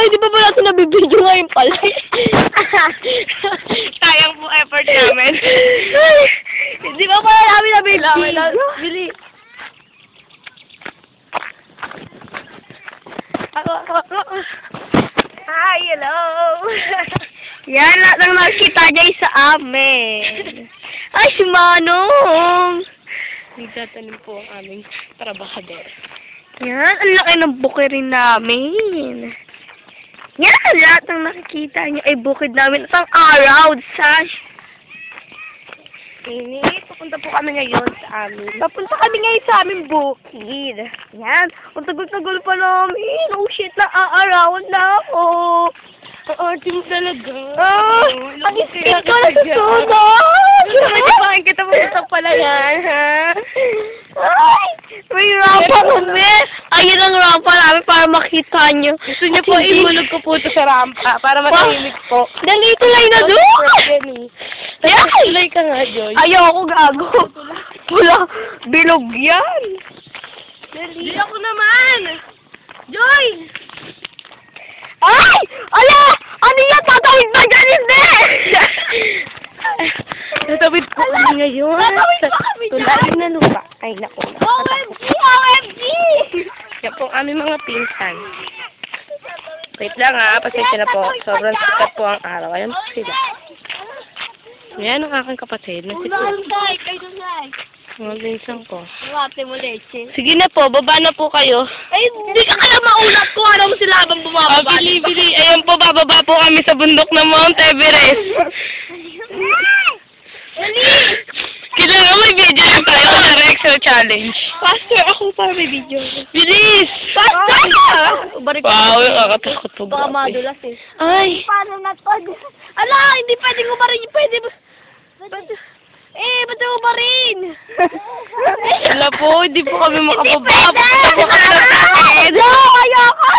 Ay, di ba ba natin nabibidyo ngayon pala? Sayang po effort namin. Di ba pala namin nabibidyo? Bili. Ako. Hi, hello. Yan, lahat ng nakita niya sa amin. Ay, si Manong. Nagtatanim po ang aming trabahador. Yan, ang laki ng bukid namin. Yan, lahat ng nakikita niyo ay bukid namin. At ang araw, sash. Pupunta po kami ngayon sa amin. Papunta kami ngayon sa aming bukid. Yan, ang tagal-tagal pa namin. Oh shit, naaarawan na ako. Ang arte mo talaga. Ang isip ko na susunod. Bakit kita pupunta pala yan, ha? Ay, may rampa kami. Ayun ang rampa namin para makita nyo. Gusto niyo po imulog ko po ito sa rampa para matahimik po. Nandito lang na doon. Ayan! Tulay ka nga, Joy. Ayoko, gago. Wala, bilog yan. Dali ako naman! Joy! Ay! Ala! Ano yan? Tatawid ba dyan? Hindi! Tatawid po kami ngayon. Tatawid pa kami dyan. Tulay na lupa. Ay, naku. OMG! OMG! Yan po ang aming mga pinsan. Wait lang ha, pasensya na po. Sobrang sikat po ang araw. Ayan po sila. Yan ang aking kapatid na si Unahan kayo doon. mga pinsan ko. Wate mo leche. Sige na po, baba na po kayo. Ay, hindi ka kaya maulap ko. Alam mo sila habang bumababa. Bili. Ayan po, bababa po kami sa bundok ng Mount Everest. Kailangan may video lang tayo sa Rexel Challenge. Pastor, ako para may video. Bilis! Pastor! Wow, nakakatakot po. Baka madulas eh. Ay! Paano na to? Ala, hindi pwedeng umarin. Pwede ba? Ba't umarin? Wala po, hindi po kami makababa. Hindi pwede! No, ayoko!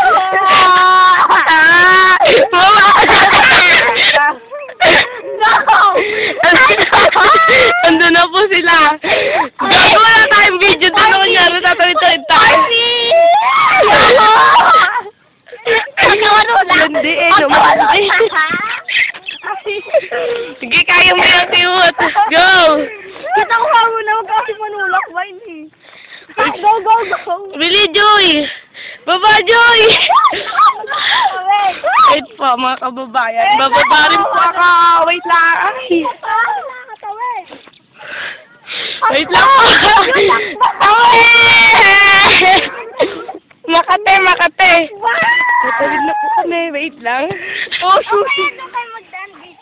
Ando na po sila. Gagawa na tayong video. Doon ako niya. Tatawid-tawid tayo. Hindi eh. Sige, kaya mo yung tiwot. Go! Kita ko nga muna. Huwag kasi manulak ba hindi? Go! Bili, Joy! Baba, Joy! Wait po, mga kababayan. Bababa rin po ako. Wait lang. Ay. Wait lang po. Makate. Natawid na po kami. Wait lang. Oh, susi.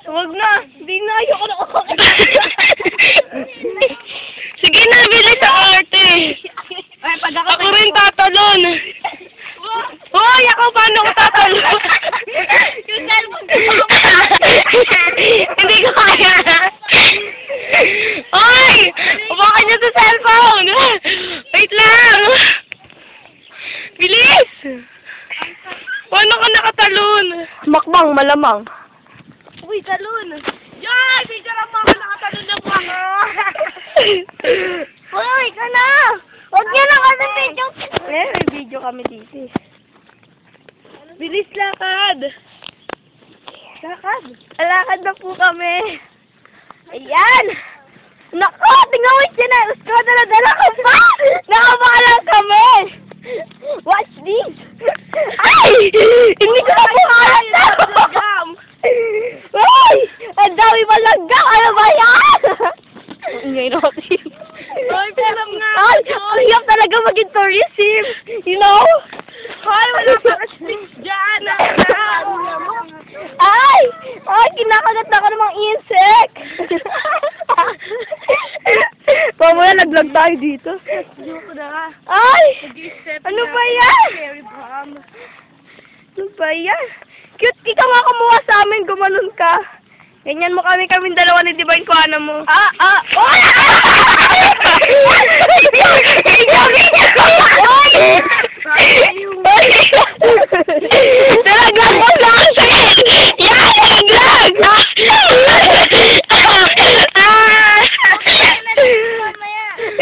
Huwag na. Hindi na. Ayoko na ako. Sige na, bilis sa arte. Ako rin tatalon. Hoy, ako paano ko tatalon? Yung cellphone ko. Hindi ko kaya. Hoy! Ubakan niyo sa cellphone. Wait lang. Bilis! Paano ka nakatalon? Makbang, malamang. Uy, talon. Yay! Bigyan lang ako nakatalon ng mga. Uy, ka na! Huwag niya na kami video. May video kami dito. Bilis, lakad. Alakad na po kami. Ayan! Nako, tingnan mo yung sinelos ko. Dala-dala ko pa! Nakabakalang kami! Watch this! Ay! Hindi ko na po kaya! Ay! Ang dami malaggang! Ano ba yan? Ingay natin. Ay, pilam nga. Ay! Ang hirap talaga maging tourism! You know? Ay, wala pa ka-sticks dyan. Ay! Ay! Kinakagat na ako ng mga insect! Mamaya nag-vlog tayo dito. Joke na. Ay! Nag-i-step Ano na. ba yan? Cherry bomb. Ano ba yan? Cute, ikaw nga kumuha sa amin, gumanon ka. Ganyan mo kaming dalawa ni Divine ko, ano mo. Oh! Nalaglag mo lang sa'yo! Yan! Nalaglag!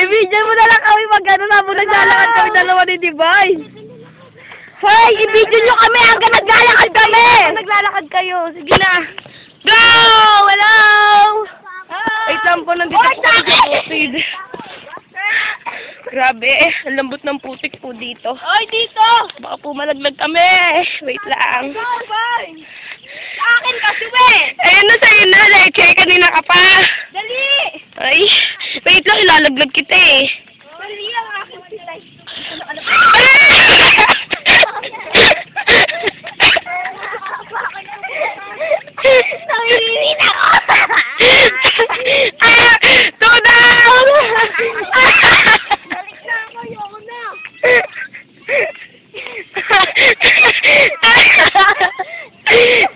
I-video mo na lang kami mag-ano na mo naglalakad kami dalawa ni Divine. Hoy, i-video nyo kami hanggang naglalakad kami! Naglalakad kayo. Sige na. Go! Hello! Wait lang po, nandito po kami sa bukid. Grabe, ang lambot ng putik po dito. Hoy, dito! Baka po malaglag kami. Wait lang. Sa akin kasi, we! Ayun na sa'yo na, Leche. Kanina ka pa. Dali! Ay, wait lang, ilalaglag kita eh. Dali ang aking silay. Nangihingi na ako! Go down! Balik na ako, yoko na!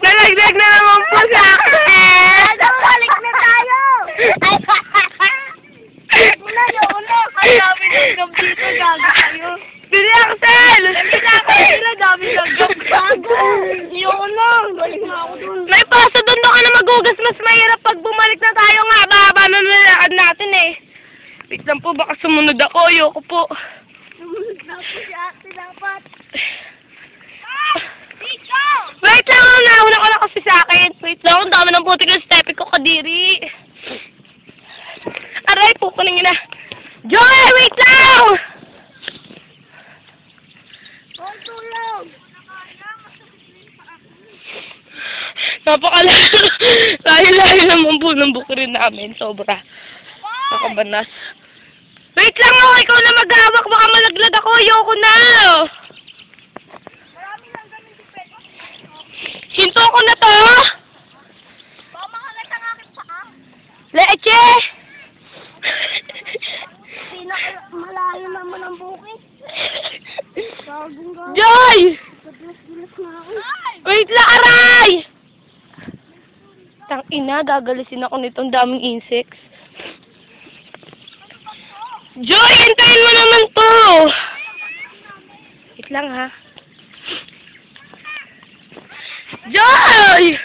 Nalagdag na naman po sa akin! Balik na tayo! Yoko na! Ang dami ng gam dito, gago kayo. Bili, Axel! Sila, dami ng gam, gago. Yoko na! Balik na ako dun. May paso doon ka na magugas. Mas mahirap pag bumalik na tayo nga. Baba na nalakad natin eh. Wait lang po, baka sumunod ako. Ayoko po. Sumunod na po si ate dapat. Dito! Wait lang, nauna ko na kasi sa akin. Wait lang, ang dami ng putik ng stepping ko, kadiri. Aray, pukunin nyo na. Joy, wait lang! Huwag tulog! Layo-layo naman po ng bukirin namin. Sobra. Nakabanas. Wait lang ako, ikaw na mag-hawak. Baka malaglag ako. Ayoko na. Marami lang ganun di pwede. Hinto ko na to. Baka makagat ang aking paa. Leche! Malayo naman ang bukit. Gagong gagong. Joy! Gilas na ako. Wait lang, aray! Tang ina, gagalisin ako nitong daming insects. Joy, hintayin mo naman to! Wait lang ha. Joy!